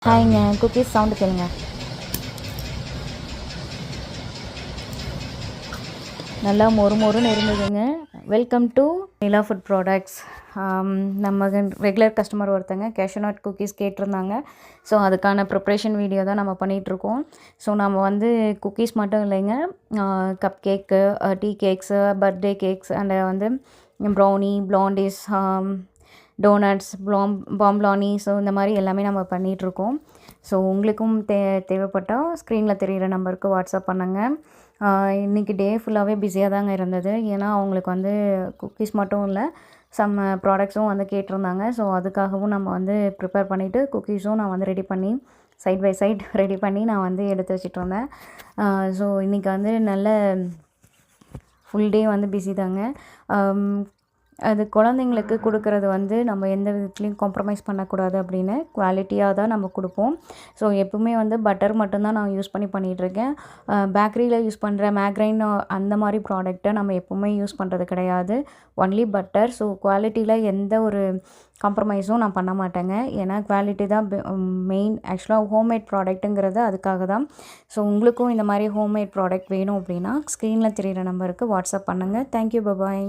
ஹாய்ங்க, cookies sound கேளுங்க. நல்லா மொறுமொறுன்னு இருந்ததுங்க. Welcome to Nila food products. நம்ம ரெகுலர் கஸ்டமர் ஒருத்தங்க கேஷ்யூ நட் குக்கீஸ் கேட்டிருந்தாங்க. ஸோ அதுக்கான ப்ரிப்ரேஷன் வீடியோ தான் நம்ம பண்ணிகிட்ருக்கோம். ஸோ நம்ம வந்து குக்கீஸ் மட்டும் இல்லைங்க, cup cake, tea cakes, birthday cakes and வந்து ப்ரௌனி, பிளாண்டிஸ், டோனட்ஸ், பாம்ப்ளானி, ஸோ இந்த மாதிரி எல்லாமே நம்ம பண்ணிகிட்ருக்கோம். ஸோ உங்களுக்கும் தேவைப்பட்டால் ஸ்க்ரீனில் தெரிகிற நம்பருக்கு வாட்ஸ்அப் பண்ணுங்கள். இன்றைக்கி டே ஃபுல்லாகவே பிஸியாக தாங்க இருந்தது. ஏன்னா அவங்களுக்கு வந்து குக்கீஸ் மட்டும் இல்லை, சம் ப்ராடக்ட்ஸும் வந்து கேட்டிருந்தாங்க. ஸோ அதுக்காகவும் நம்ம வந்து ப்ரிப்பேர் பண்ணிவிட்டு குக்கீஸும் நான் வந்து ரெடி பண்ணி சைட் பை சைட் ரெடி பண்ணி நான் வந்து எடுத்து வச்சுட்டு வந்தேன். ஸோ இன்றைக்கி வந்து நல்ல ஃபுல் டே வந்து பிஸி தாங்க. அது குழந்தைங்களுக்கு கொடுக்குறது வந்து நம்ம எந்த விதத்துலேயும் காம்ப்ரமைஸ் பண்ணக்கூடாது அப்படின்னு குவாலிட்டியாக தான் நம்ம கொடுப்போம். ஸோ எப்பவுமே வந்து பட்டர் மட்டும்தான் நான் யூஸ் பண்ணிகிட்ருக்கேன். பேக்கரியில் யூஸ் பண்ணுற மேக்ரைன் அந்த மாதிரி ப்ராடக்ட்டை நம்ம எப்போவுமே யூஸ் பண்ணுறது கிடையாது. Only butter. ஸோ குவாலிட்டியில் எந்த ஒரு காம்ப்ரமைஸும் நான் பண்ண மாட்டேங்க. ஏன்னா குவாலிட்டி தான் மெயின். ஆக்சுவலாக ஹோம்மேட் ப்ராடக்ட்டுங்கிறது அதுக்காக தான். ஸோ உங்களுக்கும் இந்த மாதிரி ஹோம்மேட் ப்ராடக்ட் வேணும் அப்படின்னா ஸ்க்ரீனில் தெரிகிற நம்பருக்கு வாட்ஸ்அப் பண்ணுங்கள். Thank you, bye bye.